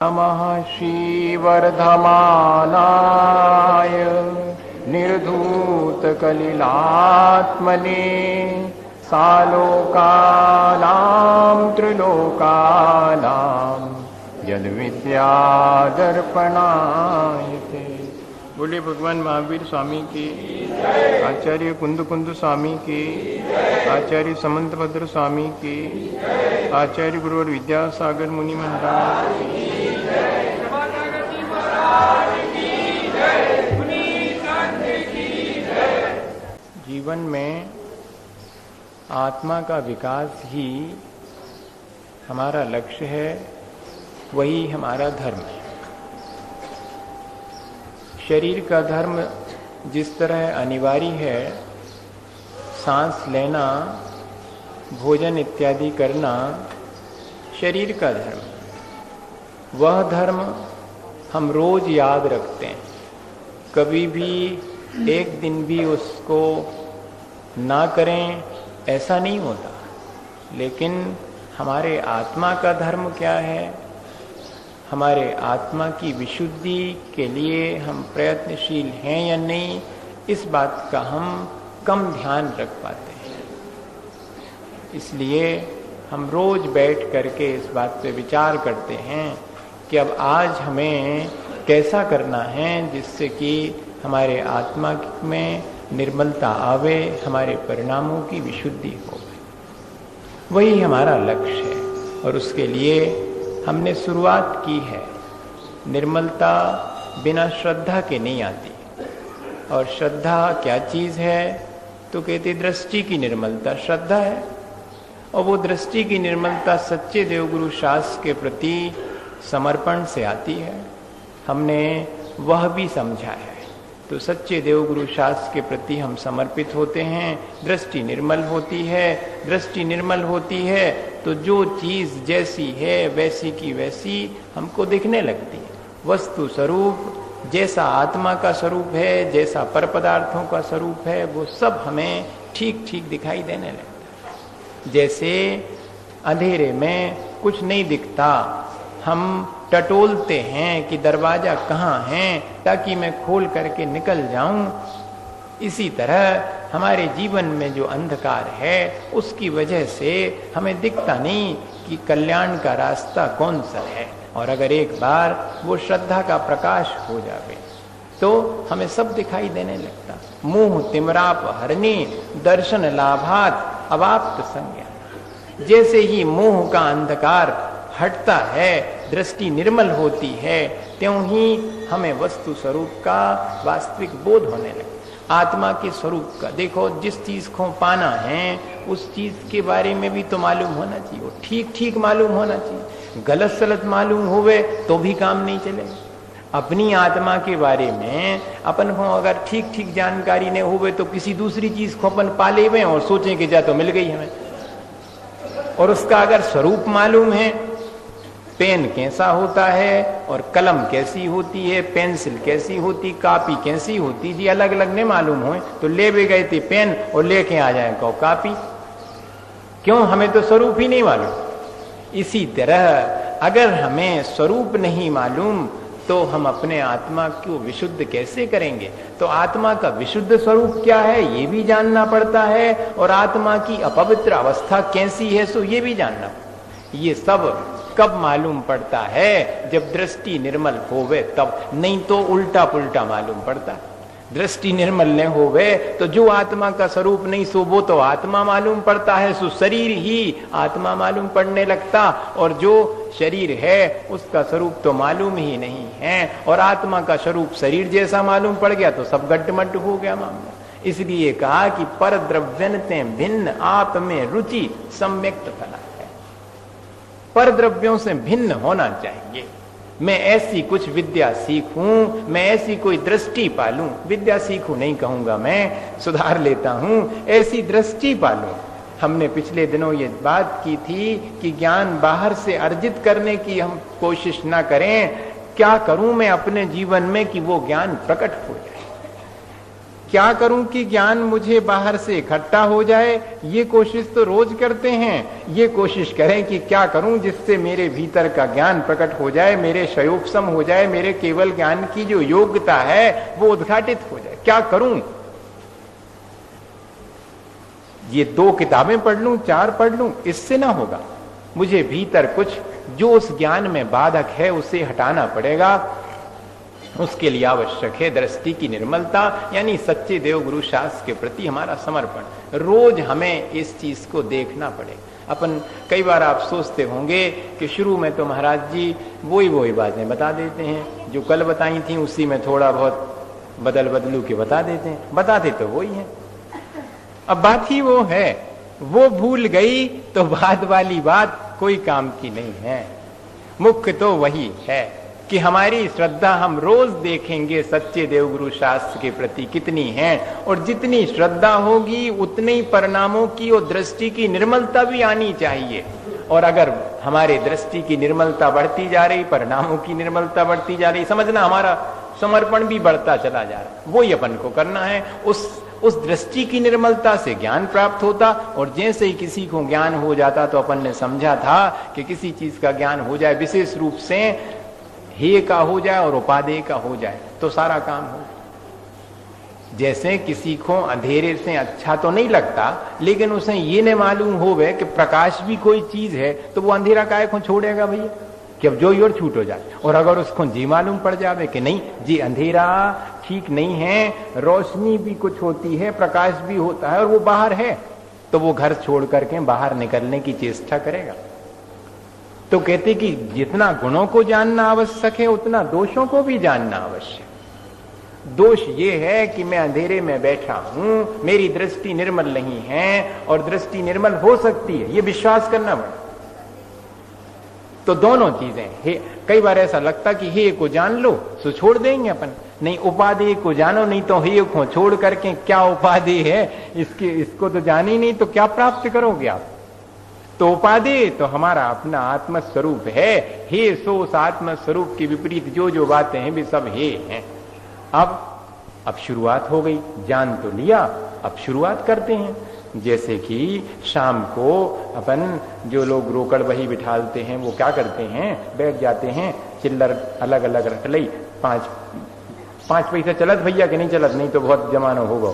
नमः श्रीवर्धमानाय निर्धूतकलिलात्मने सालोकानां त्रिलोकानां यद्विद्यादर्पणाय ते। बोले भगवान महावीर स्वामी की, आचार्य कुंद स्वामी की, आचार्य समंतभद्र स्वामी की, आचार्य गुरुवर विद्यासागर मुनि महाराज की। जीवन में आत्मा का विकास ही हमारा लक्ष्य है, वही हमारा धर्म है। शरीर का धर्म जिस तरह अनिवार्य है, सांस लेना, भोजन इत्यादि करना शरीर का धर्म, वह धर्म हम रोज याद रखते हैं। कभी भी एक दिन भी उसको ना करें ऐसा नहीं होता। लेकिन हमारे आत्मा का धर्म क्या है? हमारे आत्मा की विशुद्धि के लिए हम प्रयत्नशील हैं या नहीं, इस बात का हम कम ध्यान रख पाते हैं। इसलिए हम रोज बैठ करके इस बात पे विचार करते हैं कि अब आज हमें कैसा करना है जिससे कि हमारे आत्मा में निर्मलता आवे, हमारे परिणामों की विशुद्धि हो। वही हमारा लक्ष्य है और उसके लिए हमने शुरुआत की है। निर्मलता बिना श्रद्धा के नहीं आती। और श्रद्धा क्या चीज है? तो कहते दृष्टि की निर्मलता श्रद्धा है। और वो दृष्टि की निर्मलता सच्चे देवगुरु शास्त्र के प्रति समर्पण से आती है। हमने वह भी समझा है। तो सच्चे देवगुरु शास्त्र के प्रति हम समर्पित होते हैं, दृष्टि निर्मल होती है। दृष्टि निर्मल होती है तो जो चीज जैसी है वैसी की वैसी हमको दिखने लगती है। वस्तु स्वरूप जैसा आत्मा का स्वरूप है, जैसा पर पदार्थों का स्वरूप है, वो सब हमें ठीक ठीक दिखाई देने लगता है। जैसे अंधेरे में कुछ नहीं दिखता, हम टटोलते हैं कि दरवाजा कहाँ है ताकि मैं खोल करके निकल जाऊं। इसी तरह हमारे जीवन में जो अंधकार है उसकी वजह से हमें दिखता नहीं कि कल्याण का रास्ता कौन सा है। और अगर एक बार वो श्रद्धा का प्रकाश हो जावे तो हमें सब दिखाई देने लगता। मुंह तिमराप हरनी दर्शन लाभात अवाप्त संज्ञा। जैसे ही मुंह का अंधकार हटता है, दृष्टि निर्मल होती है, त्यों ही हमें वस्तु स्वरूप का वास्तविक बोध होने लगता। आत्मा के स्वरूप का देखो, जिस चीज को पाना है उस चीज के बारे में भी तो मालूम होना चाहिए, वो ठीक ठीक मालूम होना चाहिए। गलत सलत मालूम होवे तो भी काम नहीं चलेगा। अपनी आत्मा के बारे में अपन को अगर ठीक ठीक जानकारी नहीं होवे तो किसी दूसरी चीज को अपन पा लेवे और सोचें कि जा तो मिल गई हमें। और उसका अगर स्वरूप मालूम है, पेन कैसा होता है और कलम कैसी होती है, पेंसिल कैसी होती, कापी कैसी होती, जी अलग अलग नहीं मालूम हो तो ले भी गए थे पेन और लेके आ जाए को कापी। क्यों? हमें तो स्वरूप ही नहीं मालूम। इसी तरह अगर हमें स्वरूप नहीं मालूम तो हम अपने आत्मा को विशुद्ध कैसे करेंगे? तो आत्मा का विशुद्ध स्वरूप क्या है ये भी जानना पड़ता है, और आत्मा की अपवित्र अवस्था कैसी है सो ये भी जानना पड़ता। ये सब कब मालूम पड़ता है? जब दृष्टि निर्मल होवे तब, नहीं तो उल्टा पुल्टा मालूम पड़ता। दृष्टि निर्मल न होवे तो जो आत्मा का स्वरूप नहीं सो वो तो आत्मा मालूम पड़ता है, सो शरीर ही आत्मा मालूम पड़ने लगता। और जो शरीर है उसका स्वरूप तो मालूम ही नहीं है, और आत्मा का स्वरूप शरीर जैसा मालूम पड़ गया तो सब गड्ढमड्ढ हो गया मामला। इसलिए कहा कि पर द्रव्यन्ते भिन्न आप में रुचि सम्यक्त फला। पर द्रव्यों से भिन्न होना चाहिए। मैं ऐसी कुछ विद्या सीखूं, मैं ऐसी कोई दृष्टि पालूं, विद्या सीखूं नहीं कहूंगा, मैं सुधार लेता हूं, ऐसी दृष्टि पालूं। हमने पिछले दिनों ये बात की थी कि ज्ञान बाहर से अर्जित करने की हम कोशिश ना करें। क्या करूं मैं अपने जीवन में कि वो ज्ञान प्रकट हो जाए। क्या करूं कि ज्ञान मुझे बाहर से इकट्ठा हो जाए, ये कोशिश तो रोज करते हैं। ये कोशिश करें कि क्या करूं जिससे मेरे भीतर का ज्ञान प्रकट हो जाए, मेरे शयोपशम हो जाए, मेरे केवल ज्ञान की जो योग्यता है वो उद्घाटित हो जाए। क्या करूं? ये 2 किताबें पढ़ लूं, 4 पढ़ लूं, इससे ना होगा। मुझे भीतर कुछ जो उस ज्ञान में बाधक है उसे हटाना पड़ेगा। उसके लिए आवश्यक है दृष्टि की निर्मलता, यानी सच्चे देव गुरु शास्त्र के प्रति हमारा समर्पण। रोज हमें इस चीज को देखना पड़ेगा। अपन कई बार आप सोचते होंगे कि शुरू में तो महाराज जी वही बातें बता देते हैं, जो कल बताई थी उसी में थोड़ा बहुत बदलू के बता देते हैं। बताते तो वही है, अब बात ही वो है। वो भूल गई तो बाद वाली बात कोई काम की नहीं है। मुख्य तो वही है कि हमारी श्रद्धा हम रोज देखेंगे सच्चे देवगुरु शास्त्र के प्रति कितनी है, और जितनी श्रद्धा होगी उतने ही परिणामों की और दृष्टि की निर्मलता भी आनी चाहिए। और अगर हमारे दृष्टि की निर्मलता बढ़ती जा रही, परिणामों की निर्मलता बढ़ती जा रही, समझना हमारा समर्पण भी बढ़ता चला जा रहा है। वही अपन को करना है। उस दृष्टि की निर्मलता से ज्ञान प्राप्त होता, और जैसे ही किसी को ज्ञान हो जाता तो अपन ने समझा था कि किसी चीज का ज्ञान हो जाए, विशेष रूप से हेय का हो जाए और उपादेय का हो जाए, तो सारा काम हो। जैसे किसी को अंधेरे से अच्छा तो नहीं लगता, लेकिन उसे ये नहीं मालूम होवे कि प्रकाश भी कोई चीज है, तो वो अंधेरा काहे को छोड़ेगा भैया, कि अब जो और छूट हो जाए। और अगर उसको जी मालूम पड़ जावे कि नहीं जी अंधेरा ठीक नहीं है, रोशनी भी कुछ होती है, प्रकाश भी होता है, और वो बाहर है, तो वो घर छोड़ करके बाहर निकलने की चेष्टा करेगा। तो कहते कि जितना गुणों को जानना आवश्यक है उतना दोषों को भी जानना आवश्यक। दोष ये है कि मैं अंधेरे में बैठा हूं, मेरी दृष्टि निर्मल नहीं है, और दृष्टि निर्मल हो सकती है, ये विश्वास करना पड़ेगा। तो दोनों चीजें है। कई बार ऐसा लगता कि हे को जान लो तो छोड़ देंगे अपन, नहीं उपाधि को जानो, नहीं तो हे को छोड़ करके क्या उपाधि है, इसको तो जान ही नहीं तो क्या प्राप्त करोगे आप। तो उपाधि तो हमारा अपना आत्मस्वरूप है। हे सो उस आत्मस्वरूप के विपरीत जो बातें हैं वे सब हे हैं। अब शुरुआत हो गई, जान तो लिया, अब शुरुआत करते हैं। जैसे कि शाम को अपन जो लोग रोकड़ बही बिठालते हैं वो क्या करते हैं, बैठ जाते हैं, चिल्लर अलग अलग रख ली, 5 पैसा चलत भैया कि नहीं चलत, नहीं तो बहुत जमाना होगा,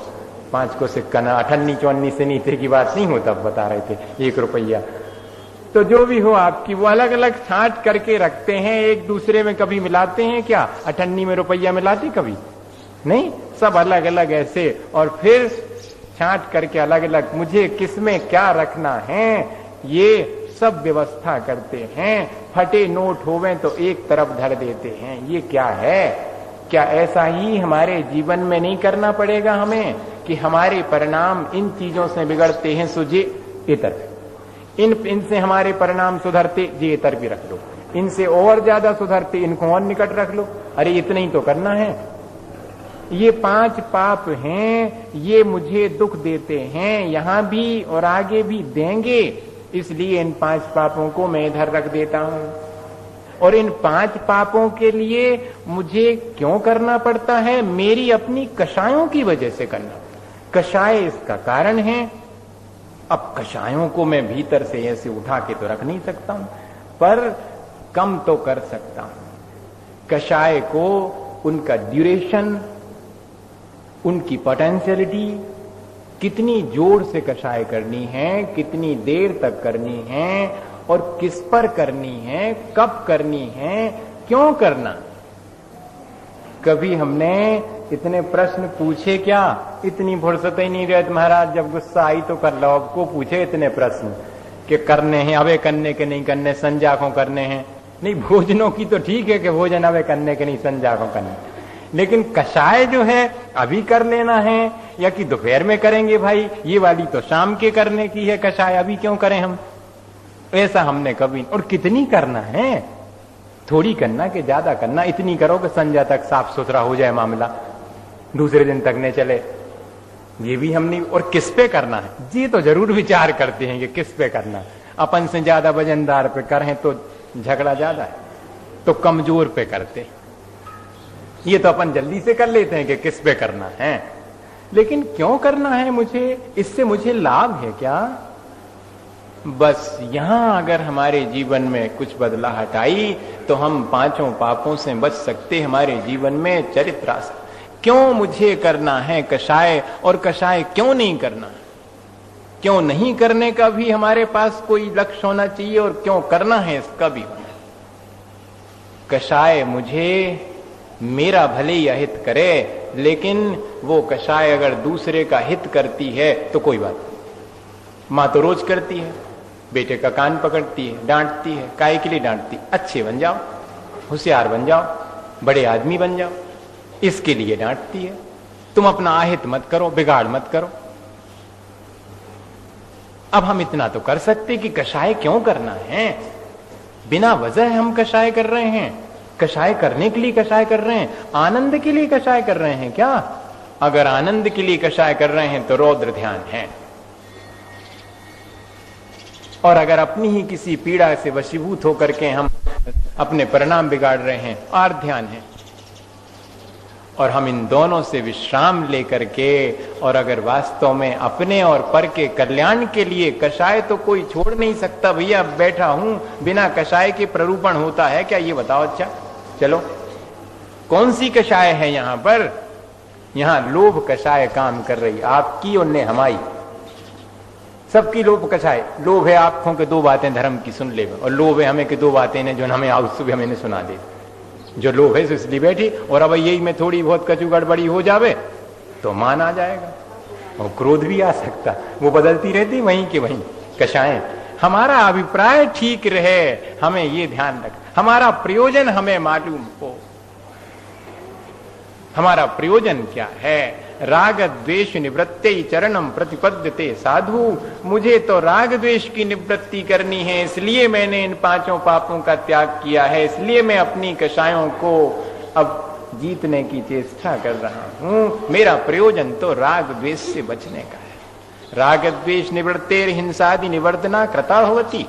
5 को सिक्का ना, 58-54 से नीचे की बात नहीं होता, बता रहे थे 1 रुपया। तो जो भी हो आपकी, वो अलग अलग छांट करके रखते हैं, एक दूसरे में कभी मिलाते हैं क्या, 58 में रुपया मिलाते कभी नहीं, सब अलग अलग ऐसे, और फिर छांट करके अलग अलग मुझे किसमें क्या रखना है ये सब व्यवस्था करते हैं। फटे नोट होवे तो एक तरफ धर देते हैं। ये क्या है? क्या ऐसा ही हमारे जीवन में नहीं करना पड़ेगा हमें कि हमारे परिणाम इन चीजों से बिगड़ते हैं, सो जे इतर, इनसे हमारे परिणाम सुधरते, जे इतर भी रख लो, इनसे और ज्यादा सुधरते, इनको और निकट रख लो। अरे इतना ही तो करना है। ये 5 पाप हैं, ये मुझे दुख देते हैं यहां भी और आगे भी देंगे, इसलिए इन 5 पापों को मैं इधर रख देता हूं। और इन 5 पापों के लिए मुझे क्यों करना पड़ता है? मेरी अपनी कषायों की वजह से करना। कषाय इसका कारण है। अब कषायों को मैं भीतर से ऐसे उठा के तो रख नहीं सकता हूं, पर कम तो कर सकता हूं। कषाय को उनका ड्यूरेशन, उनकी पोटेंशियलिटी, कितनी जोर से कषाय करनी है, कितनी देर तक करनी है, और किस पर करनी है, कब करनी है, क्यों करना। कभी हमने इतने प्रश्न पूछे क्या? इतनी फुर्सत ही नहीं रहती महाराज, जब गुस्सा आई तो कर लो। आपको पूछे इतने प्रश्न कि करने हैं, अबे करने के नहीं करने, संजा को करने हैं, नहीं भोजनों की तो ठीक है कि भोजन अबे करने के नहीं, संजा को करने, लेकिन कषाय जो है अभी कर लेना है या कि दोपहर में करेंगे भाई, ये वाली तो शाम के करने की है कषाय, अभी क्यों करें हम? ऐसा हमने कभी। और कितनी करना है? थोड़ी करना कि ज्यादा करना? इतनी करो कि संध्या तक साफ सुथरा हो जाए मामला, दूसरे दिन तक न चले। ये भी हमने। और किस पे करना है जी तो जरूर विचार करते हैं कि किस पे करना। अपन से ज्यादा वजनदार पे करें तो झगड़ा ज्यादा है, तो कमजोर पे करते, ये तो अपन जल्दी से कर लेते हैं कि किस पे करना है। लेकिन क्यों करना है मुझे, इससे मुझे लाभ है क्या? बस यहां अगर हमारे जीवन में कुछ बदलाहट आई तो हम पांचों पापों से बच सकते। हमारे जीवन में चरित्र, क्यों मुझे करना है कषाय, और कषाय क्यों नहीं करना, क्यों नहीं करने का भी हमारे पास कोई लक्ष्य होना चाहिए, और क्यों करना है इसका भी होना। कषाय मुझे मेरा भले ही अहित करे, लेकिन वो कषाय अगर दूसरे का हित करती है तो कोई बात नहीं। मां तो रोज करती है, बेटे का कान पकड़ती है, डांटती है। काहे के लिए डांटती? अच्छे बन जाओ, होशियार बन जाओ, बड़े आदमी बन जाओ, इसके लिए डांटती है। तुम अपना अहित मत करो, बिगाड़ मत करो। अब हम इतना तो कर सकते कि कषाय क्यों करना है? बिना वजह हम कषाय कर रहे हैं। कषाय करने के लिए कषाय कर रहे हैं, आनंद के लिए कषाय कर रहे हैं क्या? अगर आनंद के लिए कषाय कर रहे हैं तो रौद्र ध्यान है, और अगर अपनी ही किसी पीड़ा से वशीभूत होकर के हम अपने परिणाम बिगाड़ रहे हैं, आर ध्यान है। और हम इन दोनों से विश्राम लेकर के, और अगर वास्तव में अपने और पर के कल्याण के लिए, कषाय तो कोई छोड़ नहीं सकता भैया, बैठा हूं, बिना कषाय के प्ररूपण होता है क्या, ये बताओ। अच्छा चलो, कौन सी कषाय है यहां पर? यहां लोभ कषाय काम कर रही, आपकी और ने हमारी, सबकी लोभ कषाय। लोभ है आंखों के दो बातें धर्म की सुन ले, और लोभ है हमें कि दो बातें ने जो हमें आज सुबह हमें सुना दे। जो लोभ है इसलिए बैठी, और अब यही में थोड़ी बहुत कचू गड़बड़ी हो जावे तो मान आ जाएगा, और क्रोध भी आ सकता। वो बदलती रहती वहीं के वहीं कषाएं। हमारा अभिप्राय ठीक रहे, हमें ये ध्यान रख, हमारा प्रयोजन हमें मालूम हो। हमारा प्रयोजन क्या है? राग द्वेष निवृत्ते चरणम प्रतिपद्यते साधु। मुझे तो राग द्वेष की निवृत्ति करनी है, इसलिए मैंने इन पांचों पापों का त्याग किया है, इसलिए मैं अपनी कषायों को अब जीतने की चेष्टा कर रहा हूं। मेरा प्रयोजन तो राग द्वेष से बचने का है। राग द्वेष निवृत्तेर हिंसादि निवर्तना कृता होती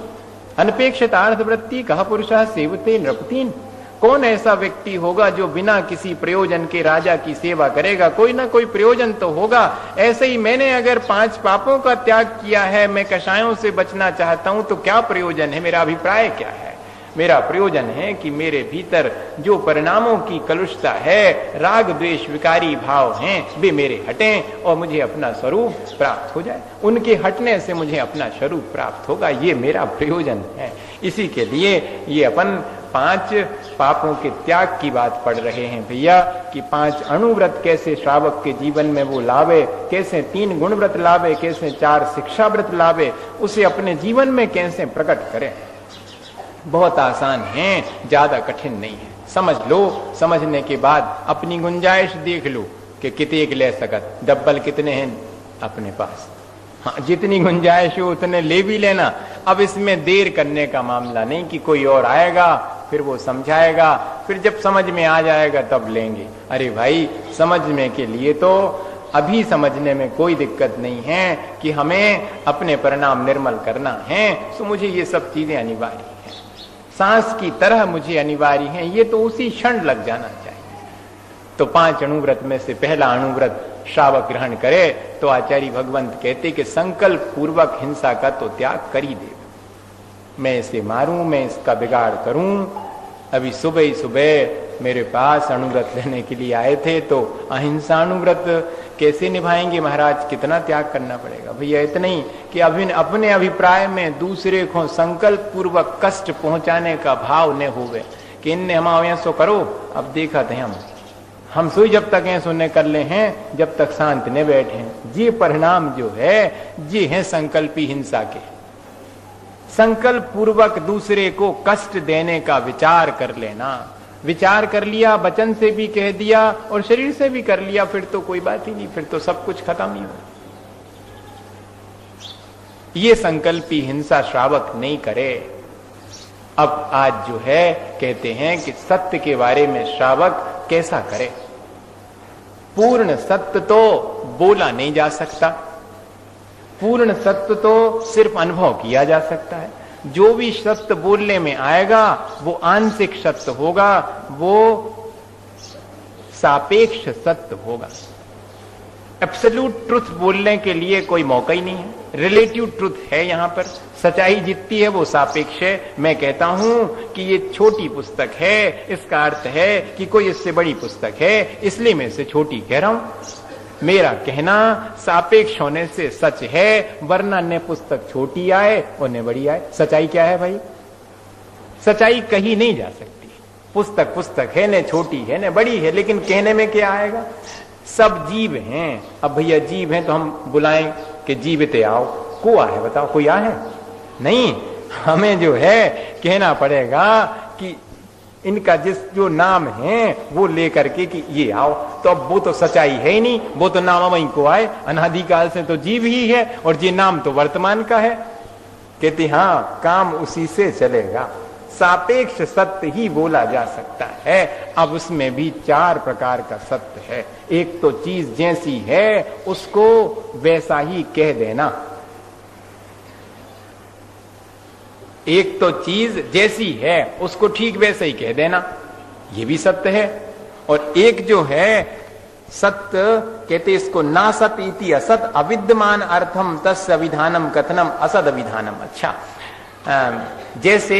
अनपेक्षितार्थ वृत्ति कह पुरुषः सेवते नृपतीन। कौन ऐसा व्यक्ति होगा जो बिना किसी प्रयोजन के राजा की सेवा करेगा? कोई ना कोई प्रयोजन तो होगा। ऐसे ही मैंने अगर 5 पापों का त्याग किया है, मैं कषायों से बचना चाहता हूं, तो क्या प्रयोजन है? मेरा अभिप्राय क्या है? मेरा प्रयोजन है कि मेरे भीतर जो परिणामों की कलुषता है, राग द्वेष विकारी भाव हैं, वे मेरे हटें और मुझे अपना स्वरूप प्राप्त हो जाए। उनके हटने से मुझे अपना स्वरूप प्राप्त होगा, ये मेरा प्रयोजन है। इसी के लिए ये अपन 5 पापों के त्याग की बात पढ़ रहे हैं भैया, कि 5 अणुव्रत कैसे श्रावक के जीवन में वो लावे, कैसे 3 गुणव्रत लावे, कैसे 4 शिक्षा व्रत लावे, उसे अपने जीवन में कैसे प्रकट करें। बहुत आसान है, ज्यादा कठिन नहीं है। समझ लो, समझने के बाद अपनी गुंजाइश देख लो कि कितने ले सकत, डब्बल कितने हैं अपने पास। हाँ, जितनी गुंजाइश हो उतने ले भी लेना। अब इसमें देर करने का मामला नहीं कि कोई और आएगा फिर वो समझाएगा, फिर जब समझ में आ जाएगा तब लेंगे। अरे भाई, समझने के लिए तो अभी समझने में कोई दिक्कत नहीं है कि हमें अपने परिणाम निर्मल करना है, तो मुझे ये सब चीजें अनिवार्य हैं, सांस की तरह मुझे अनिवार्य हैं, ये तो उसी क्षण लग जाना चाहिए। तो 5 अणुव्रत में से पहला अणुव्रत श्रावक ग्रहण करे तो आचार्य भगवंत कहते कि संकल्प पूर्वक हिंसा का तो त्याग कर ही दे। मैं इसे मारूं, मैं इसका बिगाड़ करूं। अभी सुबह ही सुबह मेरे पास अणुव्रत लेने के लिए आए थे, तो अहिंसा अणुव्रत कैसे निभाएंगे महाराज, कितना त्याग करना पड़ेगा। भैया इतना ही कि अपने अभिप्राय में दूसरे को संकल्प पूर्वक कष्ट पहुंचाने का भाव न होवे कि इनने हम ऐसो करो। अब देखा थे हम सोई जब तक ऐसो न कर ले हैं, जब तक शांत न बैठे। ये परिणाम जो है ये है संकल्पी हिंसा के। संकल्प पूर्वक दूसरे को कष्ट देने का विचार कर लेना, विचार कर लिया, वचन से भी कह दिया और शरीर से भी कर लिया, फिर तो कोई बात ही नहीं, फिर तो सब कुछ खत्म ही हो। ये संकल्पी हिंसा श्रावक नहीं करे। अब आज जो है कहते हैं कि सत्य के बारे में श्रावक कैसा करे। पूर्ण सत्य तो बोला नहीं जा सकता, पूर्ण सत्य तो सिर्फ अनुभव किया जा सकता है। जो भी सत्य बोलने में आएगा वो आंशिक सत्य होगा, वो सापेक्ष सत्य होगा। एब्सोल्यूट ट्रुथ बोलने के लिए कोई मौका ही नहीं है, रिलेटिव ट्रुथ है यहां पर। सच्चाई जितनी है वो सापेक्ष है। मैं कहता हूं कि ये छोटी पुस्तक है, इसका अर्थ है कि कोई इससे बड़ी पुस्तक है, इसलिए मैं इसे छोटी कह रहा हूं। मेरा कहना सापेक्ष होने से सच है, वरना न पुस्तक छोटी आए और न बड़ी आए। सच्चाई क्या है भाई? सच्चाई कही नहीं जा सकती। पुस्तक पुस्तक है, न छोटी है न बड़ी है, लेकिन कहने में क्या आएगा? सब जीव हैं। अब भैया जीव हैं तो हम बुलाएं कि जीवित आओ, को है बताओ, कोई आ है? नहीं, हमें जो है कहना पड़ेगा कि इनका जो नाम है वो लेकर के कि ये आओ। तो अब वो तो सच्चाई है ही नहीं, वो तो नाम वहीं को आए, अनादिकाल से तो जीव ही है और ये नाम तो वर्तमान का है। कहते हाँ, काम उसी से चलेगा, सापेक्ष सत्य ही बोला जा सकता है। अब उसमें भी 4 प्रकार का सत्य है। एक तो चीज जैसी है उसको वैसा ही कह देना, एक तो चीज जैसी है उसको ठीक वैसे ही कह देना, ये भी सत्य है। और एक जो है सत्य, कहते इसको ना सत इति असत अविद्यमान अर्थम तस्य अविधानम कथनम असद अविधानम। अच्छा, जैसे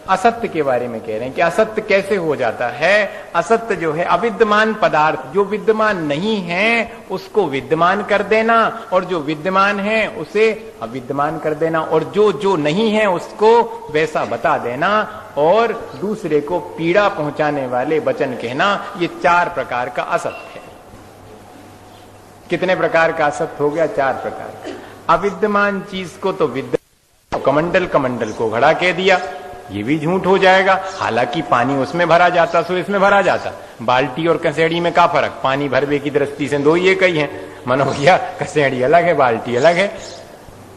असत्य के बारे में कह रहे हैं कि असत्य कैसे हो जाता है। असत्य जो है अविद्यमान पदार्थ, जो विद्यमान नहीं है उसको विद्यमान कर देना, और जो विद्यमान है उसे अविद्यमान कर देना, और जो जो नहीं है उसको वैसा बता देना, और दूसरे को पीड़ा पहुंचाने वाले वचन कहना। ये 4 प्रकार का असत्य है। कितने प्रकार का असत्य हो गया? 4 प्रकार। अविद्यमान चीज को तो विद्यमान, कमंडल कमंडल को घड़ा कह दिया, ये भी झूठ हो जाएगा। हालांकि पानी उसमें भरा जाता सो इसमें भरा जाता। बाल्टी और कसेड़ी में क्या फर्क? पानी भरवे की दृष्टि से दो ये कई है, मनो भैया कसेड़ी अलग है, बाल्टी अलग है,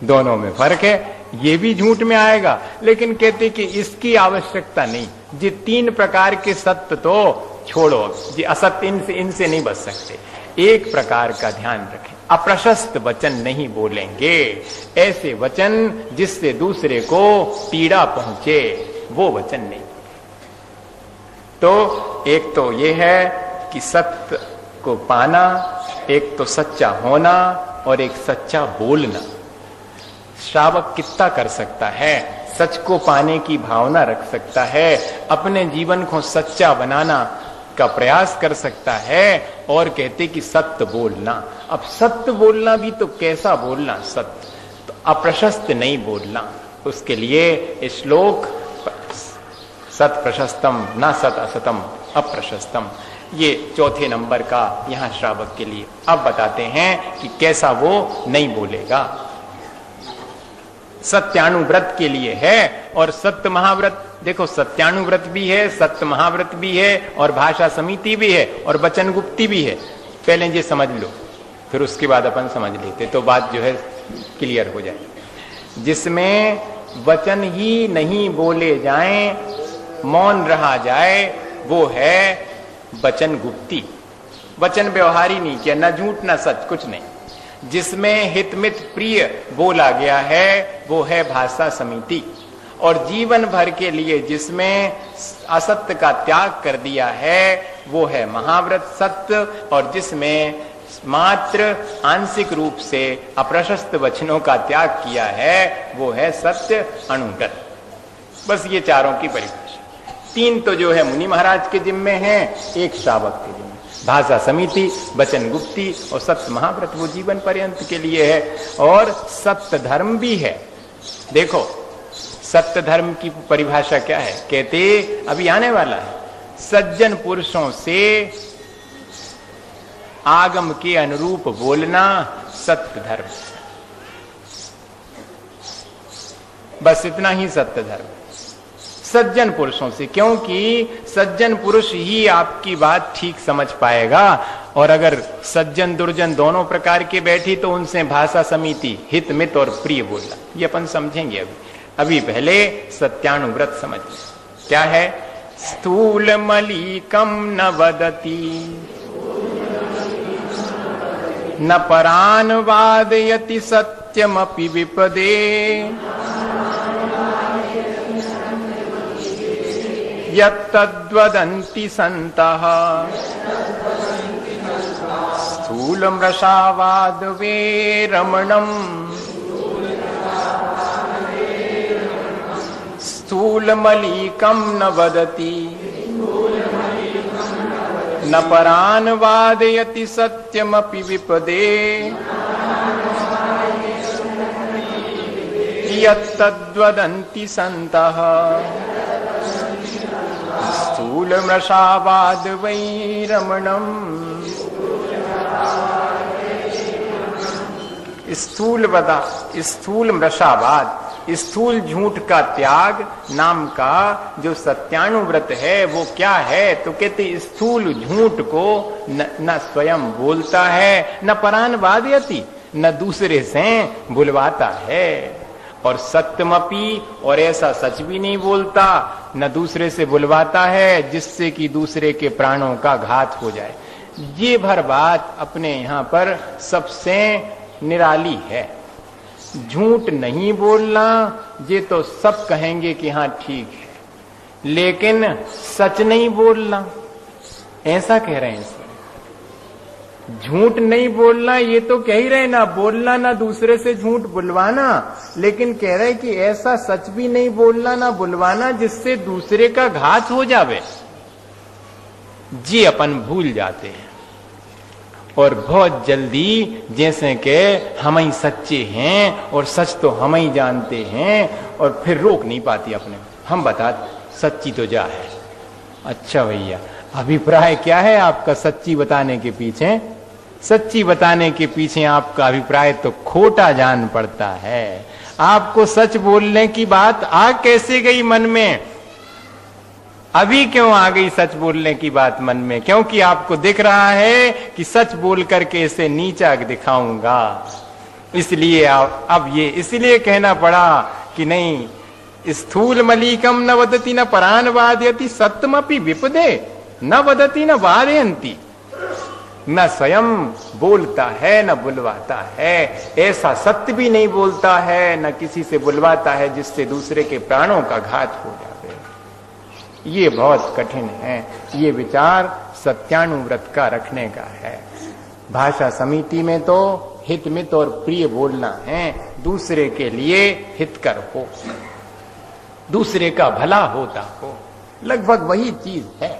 दोनों में फर्क है, ये भी झूठ में आएगा। लेकिन कहते कि इसकी आवश्यकता नहीं। ये 3 प्रकार के सत्य तो छोड़ो, ये असत्य इनसे नहीं बच सकते। एक प्रकार का ध्यान रखें, अप्रशस्त वचन नहीं बोलेंगे, ऐसे वचन जिससे दूसरे को पीड़ा पहुंचे, वो वचन नहीं। तो एक तो ये है कि सत्य को पाना, एक तो सच्चा होना, और एक सच्चा बोलना। श्रावक कितना कर सकता है? सच को पाने की भावना रख सकता है, अपने जीवन को सच्चा बनाना का प्रयास कर सकता है, और कहते कि सत्य बोलना। अब सत्य बोलना भी तो कैसा बोलना? सत्य तो अप्रशस्त नहीं बोलना। उसके लिए श्लोक सत प्रशस्तम न सत असतम अप्रशस्तम, ये 4थे नंबर का यहां श्रावक के लिए। अब बताते हैं कि कैसा वो नहीं बोलेगा। सत्यानुव्रत के लिए है और सत्य महाव्रत। देखो, सत्यानुव्रत भी है, सत्य महाव्रत भी है, और भाषा समिति भी है, और वचन गुप्ती भी है। पहले ये समझ लो, फिर उसके बाद अपन समझ लेते, तो बात जो है क्लियर हो जाए। जिसमें वचन ही नहीं बोले जाएं, मौन रहा जाए, वो है वचन गुप्ती। वचन व्यवहारी नहीं किया, न झूठ न सच, कुछ नहीं। जिसमें हितमित प्रिय बोला गया है वो है भाषा समिति। और जीवन भर के लिए जिसमें असत्य का त्याग कर दिया है वो है महाव्रत सत्य। और जिसमें मात्र आंशिक रूप से अप्रशस्त वचनों का त्याग किया है वो है सत्य अनुगत। बस ये 4 की परिभाषा। 3 तो जो है मुनि महाराज के जिम्मे है, एक श्रावक के जिम्मे। भाषा समिति, वचन गुप्ती और सत्य महाव्रत वो जीवन पर्यंत के लिए है। और सत्य धर्म भी है। देखो, सत्य धर्म की परिभाषा क्या है? कहते अभी आने वाला है, सज्जन पुरुषों से आगम के अनुरूप बोलना सत्य धर्म। बस इतना ही सत्य धर्म, सज्जन पुरुषों से। क्योंकि सज्जन पुरुष ही आपकी बात ठीक समझ पाएगा। और अगर सज्जन दुर्जन दोनों प्रकार के बैठी तो उनसे भाषा समिति, हित मित और प्रिय बोलना, ये अपन समझेंगे। अभी पहले सत्यानुव्रत समझ। क्या है? स्थूल मलिकम न वदति न परान वादयति सत्यमपि विपदे यत्तद्वदन्ति सन्तः स्थूलमृषावाद वे रमणम स्थूलमलीकम न वदति न परान वादयति सत्यमपि विपदे यत्तद्वदन्ति सन्तः स्थूलमृषावाद वै रमणम। स्थूल मृषावाद, स्थूल झूठ का त्याग नाम का जो सत्यानुव्रत है वो क्या है? तो कहते स्थूल झूठ को न स्वयं बोलता है, न परान वादयति, न दूसरे से बुलवाता है, और सत्यमपि, और ऐसा सच भी नहीं बोलता, न दूसरे से बुलवाता है जिससे कि दूसरे के प्राणों का घात हो जाए। ये भर बात अपने यहाँ पर सबसे निराली है। झूठ नहीं बोलना ये तो सब कहेंगे कि हाँ ठीक है, लेकिन सच नहीं बोलना, ऐसा कह रहे हैं इसमें। झूठ नहीं बोलना ये तो कह ही रहे, ना बोलना ना दूसरे से झूठ बुलवाना, लेकिन कह रहे कि ऐसा सच भी नहीं बोलना ना बुलवाना जिससे दूसरे का घात हो जावे। जी अपन भूल जाते हैं और बहुत जल्दी जैसे कि हम ही सच्चे हैं और सच तो हम ही जानते हैं, और फिर रोक नहीं पाती अपने। हम बता सच्ची तो जा है। अच्छा भैया, अभिप्राय क्या है आपका सच्ची बताने के पीछे? सच्ची बताने के पीछे आपका अभिप्राय तो खोटा जान पड़ता है। आपको सच बोलने की बात आ कैसे गई मन में? अभी क्यों आ गई सच बोलने की बात मन में? क्योंकि आपको दिख रहा है कि सच बोल करके इसे नीचा दिखाऊंगा, इसलिए अब ये इसलिए कहना पड़ा कि नहीं, स्थूल मलीकम न वदति न परान वादयति सत्यमपि विपदे न वदति न वादयन्ति। न स्वयं बोलता है न बुलवाता है, ऐसा सत्य भी नहीं बोलता है, न किसी से बुलवाता है जिससे दूसरे के प्राणों का घात हो जावे। ये बहुत कठिन है। ये विचार सत्यानुव्रत का रखने का है। भाषा समिति में तो हित मित और प्रिय बोलना है, दूसरे के लिए हितकर हो, दूसरे का भला होता हो, लगभग वही चीज है।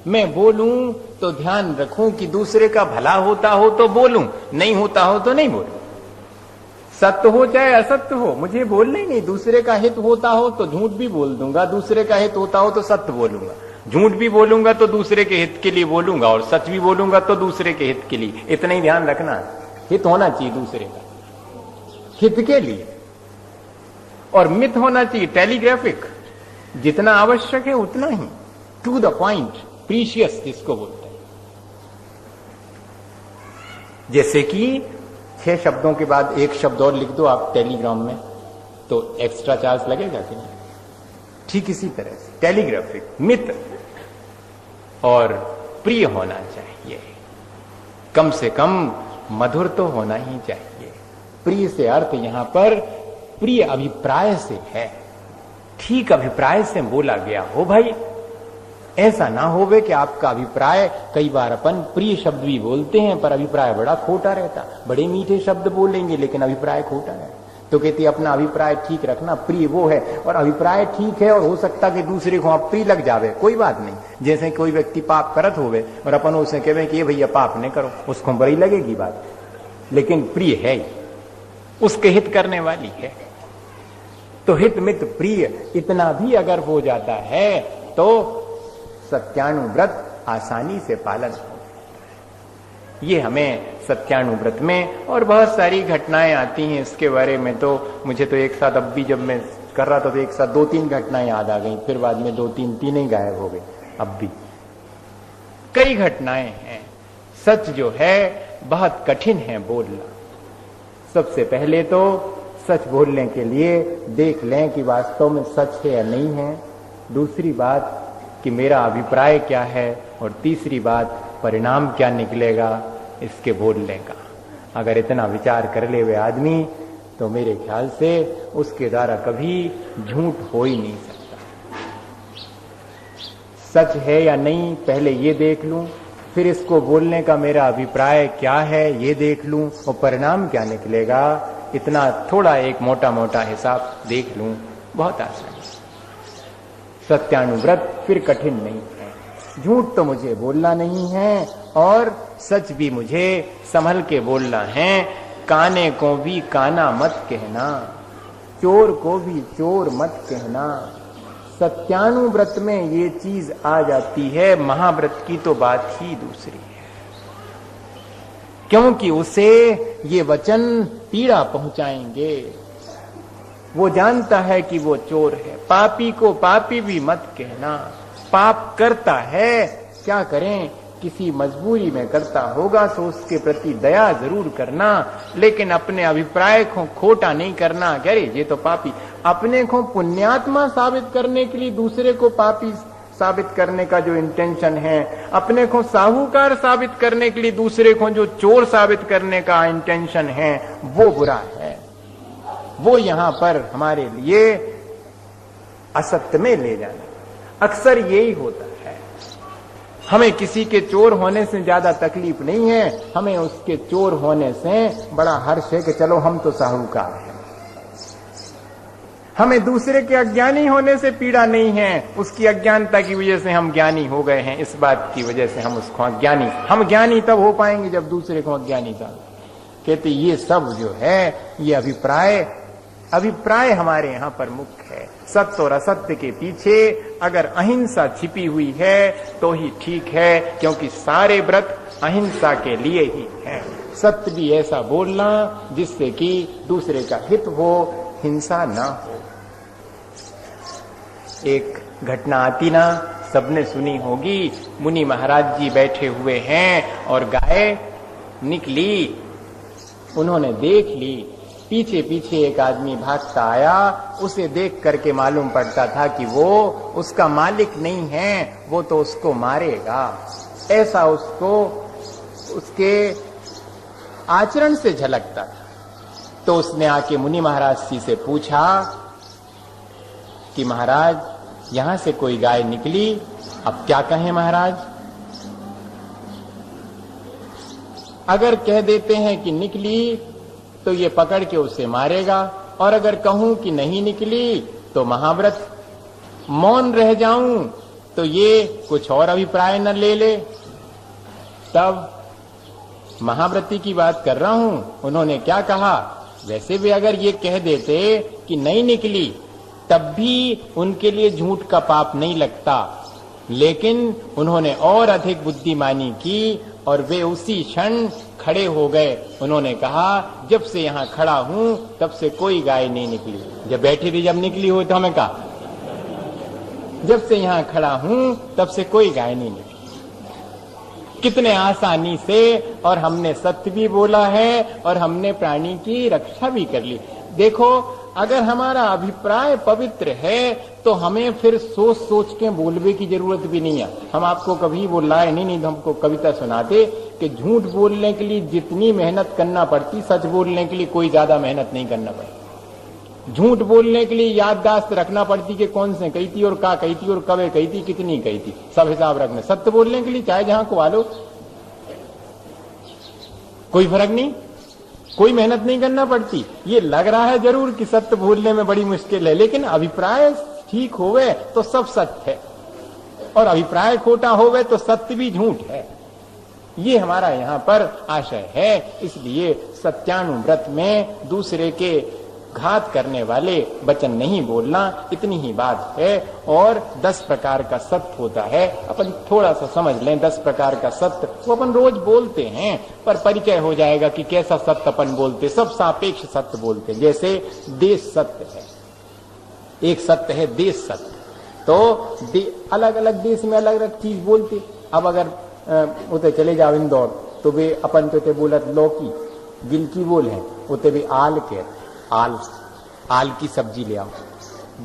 मैं बोलूं तो ध्यान रखूं कि दूसरे का भला होता हो तो बोलूं, नहीं होता हो तो नहीं बोलूं। सत्य हो चाहे असत्य हो, मुझे बोलना ही नहीं। दूसरे का हित होता हो तो झूठ भी बोल दूंगा, दूसरे का हित होता हो तो सत्य बोलूंगा। झूठ भी बोलूंगा तो दूसरे के हित के लिए बोलूंगा, और सच भी बोलूंगा तो दूसरे के हित के लिए। इतना ही ध्यान रखना, हित होना चाहिए दूसरे का, हित के लिए, और मित होना चाहिए टेलीग्राफिक, जितना आवश्यक है उतना ही, टू द पॉइंट, प्रीशियस जिसको बोलते हैं। जैसे कि 6 शब्दों के बाद एक शब्द और लिख दो आप टेलीग्राम में, तो एक्स्ट्रा चार्ज लगेगा कि नहीं? ठीक इसी तरह से टेलीग्राफिक, मित और प्रिय होना चाहिए, कम से कम मधुर तो होना ही चाहिए। प्रिय से अर्थ यहां पर प्रिय अभिप्राय से है, ठीक अभिप्राय से बोला गया हो भाई। ऐसा ना होवे कि आपका अभिप्राय, कई बार अपन प्रिय शब्द भी बोलते हैं पर अभिप्राय बड़ा खोटा रहता, बड़े मीठे शब्द बोलेंगे लेकिन अभिप्राय खोटा है। तो कहती अपना अभिप्राय ठीक रखना, प्रिय वो है, और अभिप्राय ठीक है, और हो सकता कि दूसरे को आप प्रिय लग जावे, कोई बात नहीं। जैसे कोई व्यक्ति पाप करत होवे और अपन उसे कहे कि ये भैया पाप नहीं करो, उसको बड़ी लगेगी बात, लेकिन प्रिय है, उसके हित करने वाली है। तो हित मित प्रिय इतना भी अगर हो जाता है तो सत्यानुव्रत आसानी से पालन हो। ये हमें सत्यानुव्रत में और बहुत सारी घटनाएं आती हैं इसके बारे में। तो मुझे तो एक साथ, अब भी जब मैं कर रहा था तो एक साथ 2-3 घटनाएं याद आ गई, फिर बाद में 2-3 तीन ही गायब हो गए। अब भी कई घटनाएं हैं। सच जो है बहुत कठिन है बोलना। सबसे पहले तो सच बोलने के लिए देख लें कि वास्तव में सच है या नहीं है। दूसरी बात कि मेरा अभिप्राय क्या है, और तीसरी बात परिणाम क्या निकलेगा इसके बोलने का। अगर इतना विचार कर ले वे आदमी तो मेरे ख्याल से उसके द्वारा कभी झूठ हो ही नहीं सकता। सच है या नहीं पहले ये देख लूं, फिर इसको बोलने का मेरा अभिप्राय क्या है ये देख लूं और परिणाम क्या निकलेगा, इतना थोड़ा एक मोटा मोटा हिसाब देख लूं, बहुत आसान है। सत्यानुव्रत फिर कठिन नहीं है। झूठ तो मुझे बोलना नहीं है और सच भी मुझे संभल के बोलना है। काने को भी काना मत कहना, चोर को भी चोर मत कहना। सत्यानुव्रत में ये चीज आ जाती है, महाव्रत की तो बात ही दूसरी है, क्योंकि उसे ये वचन पीड़ा पहुंचाएंगे। वो जानता है कि वो चोर है। पापी को पापी भी मत कहना। पाप करता है, क्या करें, किसी मजबूरी में करता होगा तो उसके प्रति दया जरूर करना, लेकिन अपने अभिप्राय को खोटा नहीं करना। कह रही ये तो पापी, अपने को पुण्यात्मा साबित करने के लिए दूसरे को पापी साबित करने का जो इंटेंशन है, अपने को साहूकार साबित करने के लिए दूसरे को जो चोर साबित करने का इंटेंशन है, वो बुरा है। वो यहां पर हमारे लिए असत्य में ले जाना। अक्सर यही होता है। हमें किसी के चोर होने से ज्यादा तकलीफ नहीं है, हमें उसके चोर होने से बड़ा हर्ष है कि चलो हम तो साहूकार हैं। हमें दूसरे के अज्ञानी होने से पीड़ा नहीं है, उसकी अज्ञानता की वजह से हम ज्ञानी हो गए हैं, इस बात की वजह से हम उसको अज्ञानी। हम ज्ञानी तब हो पाएंगे जब दूसरे को अज्ञानी साबित। कहते ये सब जो है ये अभिप्राय हमारे यहां पर मुख्य है। सत्य और असत्य के पीछे अगर अहिंसा छिपी हुई है तो ही ठीक है, क्योंकि सारे व्रत अहिंसा के लिए ही है। सत्य भी ऐसा बोलना जिससे कि दूसरे का हित हो, हिंसा ना हो। एक घटना आती ना, सबने सुनी होगी। मुनि महाराज जी बैठे हुए हैं और गाय निकली, उन्होंने देख ली। पीछे पीछे एक आदमी भागता आया, उसे देख करके मालूम पड़ता था कि वो उसका मालिक नहीं है, वो तो उसको मारेगा। ऐसा उसको उसके आचरण से झलकता था। तो उसने आके मुनि महाराज जी से पूछा कि महाराज यहां से कोई गाय निकली, अब क्या कहें महाराज? अगर कह देते हैं कि निकली तो ये पकड़ के उसे मारेगा, और अगर कहूं कि नहीं निकली तो महाव्रत, मौन रह जाऊं तो ये कुछ और अभिप्राय न ले ले। तब महाव्रती की बात कर रहा हूं, उन्होंने क्या कहा, वैसे भी अगर ये कह देते कि नहीं निकली तब भी उनके लिए झूठ का पाप नहीं लगता, लेकिन उन्होंने और अधिक बुद्धिमानी की और वे उसी क्षण खड़े हो गए। उन्होंने कहा जब से यहां खड़ा हूं तब से कोई गाय नहीं निकली। जब बैठी थी, जब निकली हो तो हमें कहा जब से यहां खड़ा हूं तब से कोई गाय नहीं निकली। कितने आसानी से, और हमने सत्य भी बोला है और हमने प्राणी की रक्षा भी कर ली। देखो, अगर हमारा अभिप्राय पवित्र है तो हमें फिर सोच सोच के बोलने की जरूरत भी नहीं है। हम आपको कभी बोलाए नहीं तो हमको कविता सुनाते कि झूठ बोलने के लिए जितनी मेहनत करना पड़ती, सच बोलने के लिए कोई ज्यादा मेहनत नहीं करना पड़ती। झूठ बोलने के लिए याददाश्त रखना पड़ती कि कौन से कही थी और का कही थी और कब कही थी, कितनी कही थी, सब हिसाब रखना। सत्य बोलने के लिए चाहे जहां को आलो, कोई फर्क नहीं, कोई मेहनत नहीं करना पड़ती। ये लग रहा है जरूर कि सत्य बोलने में बड़ी मुश्किल है, लेकिन अभिप्राय ठीक होवे तो सब सत्य है, और अभिप्राय खोटा होवे तो सत्य भी झूठ है। ये हमारा यहाँ पर आशय है। इसलिए सत्यानुव्रत में दूसरे के घात करने वाले वचन नहीं बोलना, इतनी ही बात है। और 10 प्रकार का सत्य होता है, अपन थोड़ा सा समझ लें। 10 प्रकार का सत्य वो अपन रोज बोलते हैं, पर परिचय हो जाएगा कि कैसा सत्य अपन बोलते। सब सापेक्ष सत्य बोलते हैं। जैसे देश सत्य है, एक सत्य है देश सत्य, तो अलग अलग देश में अलग अलग चीज बोलते। अब अगर उते चले जाओ इंदौर, तो वे अपन तो बोलत लौकी गिलकी बोल है, उते भी आल के आल की सब्जी ले आओ,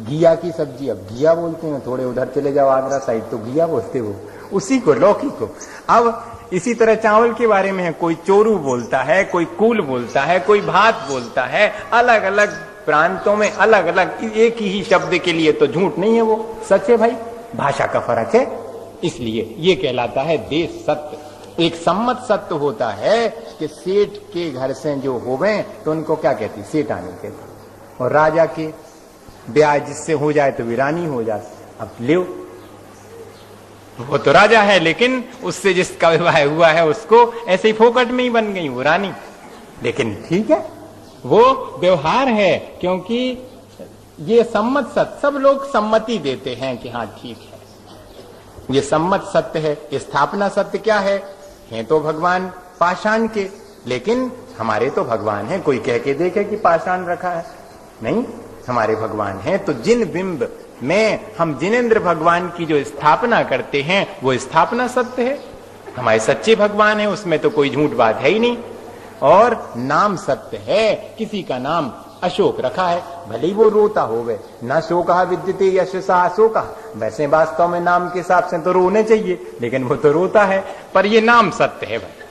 घिया की सब्जी, अब घिया बोलते हैं। थोड़े उधर चले जाओ आगरा साइड तो घिया बोलते हो, उसी को लौकी को। अब इसी तरह चावल के बारे में है, कोई चोरू बोलता है, कोई कूल बोलता है, कोई भात बोलता है। अलग अलग प्रांतों में अलग अलग, एक ही शब्द के लिए तो झूठ नहीं है, वो सच है भाई, भाषा का फर्क है। इसलिए ये कहलाता है देश सत्य। एक सम्मत सत्य होता है कि सेठ के घर से जो होवे तो उनको क्या कहती, सेठानी कहती, और राजा के ब्याज जिससे हो जाए तो वीरानी हो जाए। अब ले वो तो राजा है, लेकिन उससे जिसका विवाह हुआ है उसको ऐसे ही फोकट में ही बन गई वो रानी। लेकिन ठीक है, वो व्यवहार है, क्योंकि ये सम्मत सत्य, सब लोग सम्मति देते हैं कि हाँ ठीक है, ये सम्मत सत्य है। स्थापना सत्य क्या है तो भगवान पाषाण के, लेकिन हमारे तो भगवान हैं। कोई कह के देखे कि पाषाण रखा है, नहीं, हमारे भगवान हैं। तो जिन बिंब में हम जिनेंद्र भगवान की जो स्थापना करते हैं वो स्थापना सत्य है, हमारे सच्चे भगवान है, उसमें तो कोई झूठ बात है ही नहीं। और नाम सत्य है, किसी का नाम अशोक रखा है, भले ही वो रोता होवे, न शोका विद्यते यशसा अशोका, वैसे वास्तव में नाम के हिसाब से तो रोने चाहिए, लेकिन वो तो रोता है। पर ये नाम सत्य है भाई,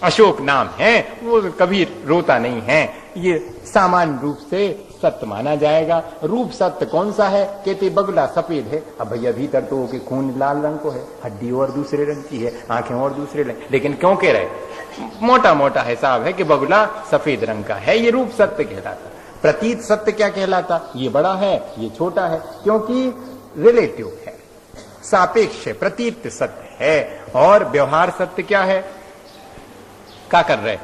अशोक नाम है, वो कभी रोता नहीं है, ये सामान्य रूप से सत्य माना जाएगा। रूप सत्य कौन सा है, कहते बगुला सफेद है, अब भैया भीतर तो कि खून लाल रंग को है, हड्डी और दूसरे रंग की है, आंखें और दूसरे रंग, लेकिन क्यों कह रहे, मोटा मोटा हिसाब है कि बगुला सफेद रंग का है, ये रूप सत्य कहलाता। प्रतीत सत्य क्या कहलाता, ये बड़ा है ये छोटा है, क्योंकि रिलेटिव है, सापेक्ष है, प्रतीत सत्य है। और व्यवहार सत्य क्या है, क्या कर रहे,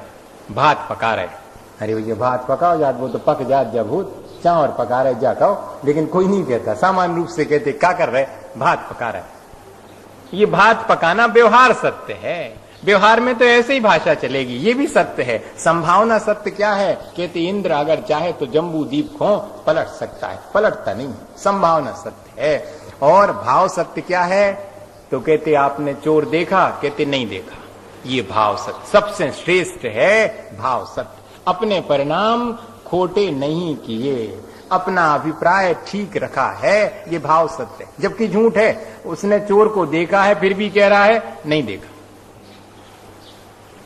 भात पका रहे, अरे भैया भात पकाओ जात, वो तो पक जात जब भूत चावल पका रहे जा खाओ, लेकिन कोई नहीं कहता, सामान्य रूप से कहते क्या कर रहे, भात पका रहे। ये भात पकाना व्यवहार सत्य है, व्यवहार में तो ऐसे ही भाषा चलेगी, ये भी सत्य है। संभावना सत्य क्या है, कहते इंद्र अगर चाहे तो जम्बू द्वीप को पलट सकता है, पलटता नहीं, संभावना सत्य है। और भाव सत्य क्या है, तो कहते आपने चोर देखा, कहते नहीं देखा, ये भाव सत्य सबसे श्रेष्ठ है। भाव सत्य, अपने परिणाम खोटे नहीं किए, अपना अभिप्राय ठीक रखा है, ये भाव सत्य। जबकि झूठ है, उसने चोर को देखा है फिर भी कह रहा है नहीं देखा,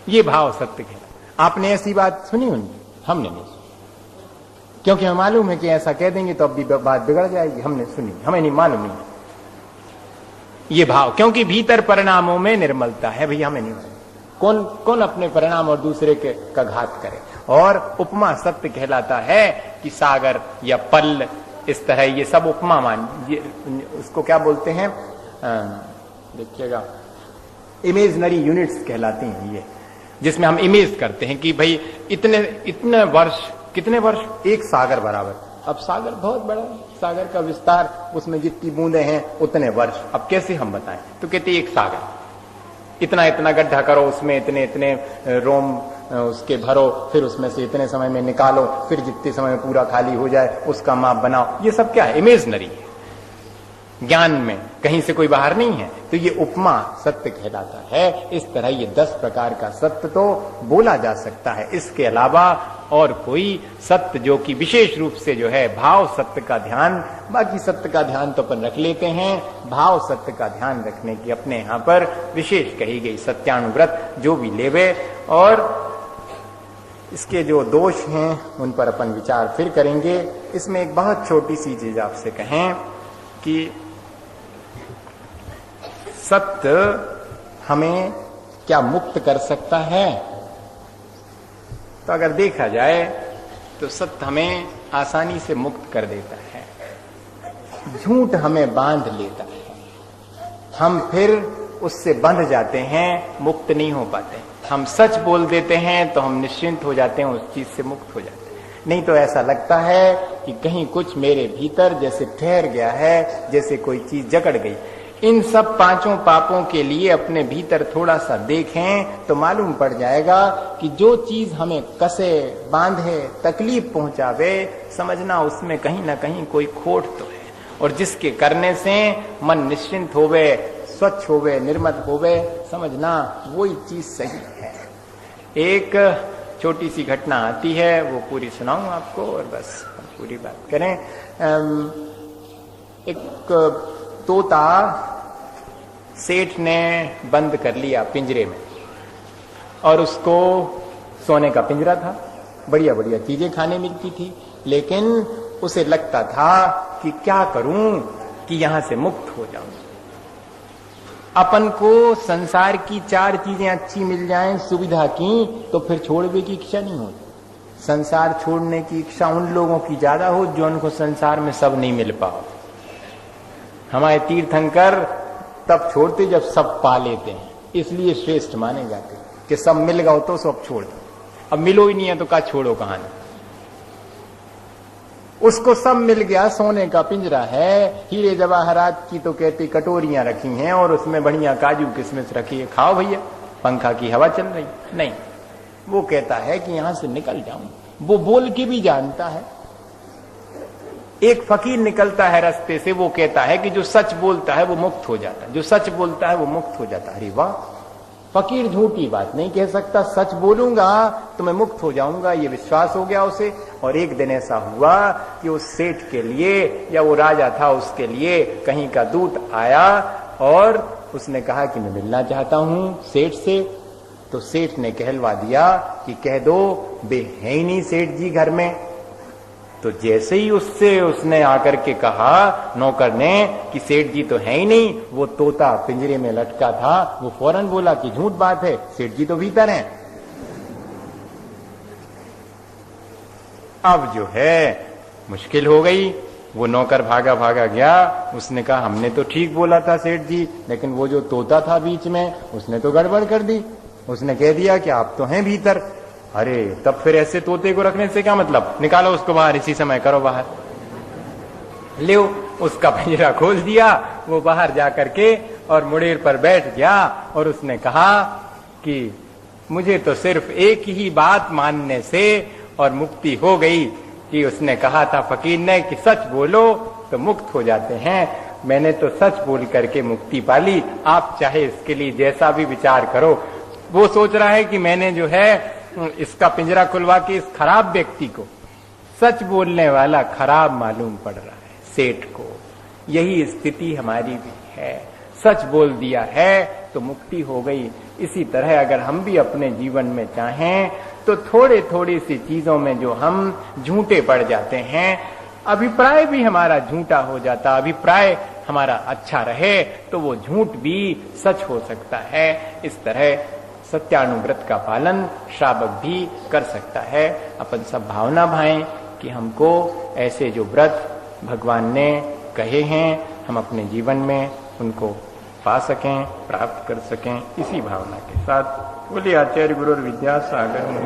ये भाव सत्य है। आपने ऐसी बात सुनी होगी, हमने नहीं, क्योंकि हमें मालूम है कि ऐसा कह देंगे तो अब भी बात बिगड़ जाएगी, हमने सुनी, हमें नहीं मालूम नहीं ये भाव, क्योंकि भीतर परिणामों में निर्मलता है भैया, हमें नहीं मालूम कौन कौन अपने परिणाम और दूसरे के का घात करे। और उपमा सत्य कहलाता है कि सागर या पल, इस तरह ये सब उपमा मान, ये उसको क्या बोलते हैं, देखिएगा इमेजनरी यूनिट्स कहलाती हैं ये, जिसमें हम इमेज करते हैं कि भाई इतने वर्ष, कितने वर्ष, एक सागर बराबर। अब सागर बहुत बड़ा है, सागर का विस्तार, उसमें जितनी बूंदे हैं उतने वर्ष, अब कैसे हम बताएं, तो कहते एक सागर, इतना इतना गड्ढा करो, उसमें इतने इतने रोम उसके भरो, फिर उसमें से इतने समय में निकालो, फिर जितने समय में पूरा खाली हो जाए उसका माप बनाओ। ये सब क्या है, इमेजनरी है, ज्ञान में कहीं से कोई बाहर नहीं है, तो ये उपमा सत्य कहलाता है। इस तरह ये 10 प्रकार का सत्य तो बोला जा सकता है, इसके अलावा और कोई सत्य जो कि विशेष रूप से जो है भाव सत्य का ध्यान, बाकी सत्य का ध्यान तो अपन रख लेते हैं, भाव सत्य का ध्यान रखने की अपने यहाँ पर विशेष कही गई सत्यानुव्रत जो भी लेवे। और इसके जो दोष हैं उन पर अपन विचार फिर करेंगे। इसमें एक बहुत छोटी सी चीज आपसे कहें कि सत्य हमें क्या मुक्त कर सकता है, तो अगर देखा जाए तो सत्य हमें आसानी से मुक्त कर देता है, झूठ हमें बांध लेता है, हम फिर उससे बंध जाते हैं, मुक्त नहीं हो पाते। हम सच बोल देते हैं तो हम निश्चिंत हो जाते हैं, उस चीज से मुक्त हो जाते हैं। नहीं तो ऐसा लगता है कि कहीं कुछ मेरे भीतर जैसे ठहर गया है, जैसे कोई चीज जकड़ गई। इन सब 5 पापों के लिए अपने भीतर थोड़ा सा देखें तो मालूम पड़ जाएगा कि जो चीज हमें कसे, बांधे, तकलीफ पहुंचावे, समझना उसमें कहीं ना कहीं कोई खोट तो है, और जिसके करने से मन निश्चिंत होवे, स्वच्छ होवे, निर्मल होवे, समझना वही चीज सही है। एक छोटी सी घटना आती है, वो पूरी सुनाऊं आपको और बस पूरी बात करें। एक तोता सेठ ने बंद कर लिया पिंजरे में, और उसको सोने का पिंजरा था, बढ़िया बढ़िया चीजें खाने मिलती थी, लेकिन उसे लगता था कि क्या करूं कि यहां से मुक्त हो जाऊं। अपन को संसार की 4 चीजें अच्छी मिल जाएं सुविधा की, तो फिर छोड़ने की इच्छा नहीं होती। संसार छोड़ने की इच्छा उन लोगों की ज्यादा हो जो उनको संसार में सब नहीं मिल पाओ। हमारे तीर्थंकर तब छोड़ते जब सब पा लेते हैं, इसलिए श्रेष्ठ माने जाते कि सब मिल गया हो तो सब छोड़ दो। अब मिलो ही नहीं है तो क्या छोड़ो कहानी। उसको सब मिल गया, सोने का पिंजरा है, हीरे जवाहरात की तो कहते कटोरियां रखी हैं और उसमें बढ़िया काजू किशमिश रखी है, खाओ भैया, पंखा की हवा चल रही। नहीं, वो कहता है कि यहां से निकल जाऊं। वो बोल के भी जानता है। एक फकीर निकलता है रास्ते से, वो कहता है कि जो सच बोलता है वो मुक्त हो जाता है, जो सच बोलता है वो मुक्त हो जाता है। अरे वाह, फकीर झूठी बात नहीं कह सकता, सच बोलूंगा तो मैं मुक्त हो जाऊंगा, ये विश्वास हो गया उसे। और एक दिन ऐसा हुआ कि उस सेठ के लिए, या वो राजा था उसके लिए, कहीं का दूत आया और उसने कहा कि मैं मिलना चाहता हूं सेठ से। तो सेठ ने कहलवा दिया कि कह दो बे है ही नहीं सेठ जी घर में। तो जैसे ही उसने आकर के कहा नौकर ने कि सेठ जी तो है ही नहीं, वो तोता पिंजरे में लटका था, वो फौरन बोला कि झूठ बात है, सेठ जी तो भीतर हैं। अब जो है मुश्किल हो गई। वो नौकर भागा भागा गया, उसने कहा हमने तो ठीक बोला था सेठ जी, लेकिन वो जो तोता था बीच में उसने तो गड़बड़ कर दी, उसने कह दिया कि आप तो हैं भीतर। अरे तब फिर ऐसे तोते को रखने से क्या मतलब, निकालो उसको बाहर, इसी समय करो बाहर। ले उसका पिंजरा खोल दिया, वो बाहर जाकर के और मुड़ेर पर बैठ गया और उसने कहा कि मुझे तो सिर्फ एक ही बात मानने से और मुक्ति हो गई, कि उसने कहा था फकीर ने कि सच बोलो तो मुक्त हो जाते हैं। मैंने तो सच बोल करके मुक्ति पाली, आप चाहे इसके लिए जैसा भी विचार करो। वो सोच रहा है कि मैंने जो है इसका पिंजरा खुलवा के इस खराब व्यक्ति को, सच बोलने वाला खराब मालूम पड़ रहा है सेठ को। यही स्थिति हमारी भी है, सच बोल दिया है तो मुक्ति हो गई। इसी तरह अगर हम भी अपने जीवन में चाहें तो थोड़े थोड़ी सी चीजों में जो हम झूठे पड़ जाते हैं, अभिप्राय भी हमारा झूठा हो जाता, अभिप्राय हमारा अच्छा रहे तो वो झूठ भी सच हो सकता है। इस तरह सत्यानुव्रत का पालन श्रावक भी कर सकता है। अपन सब भावना भाएं कि हमको ऐसे जो व्रत भगवान ने कहे हैं हम अपने जीवन में उनको पा सकें, प्राप्त कर सकें, इसी भावना के साथ। बोलिए आचार्य गुरु विद्यासागर।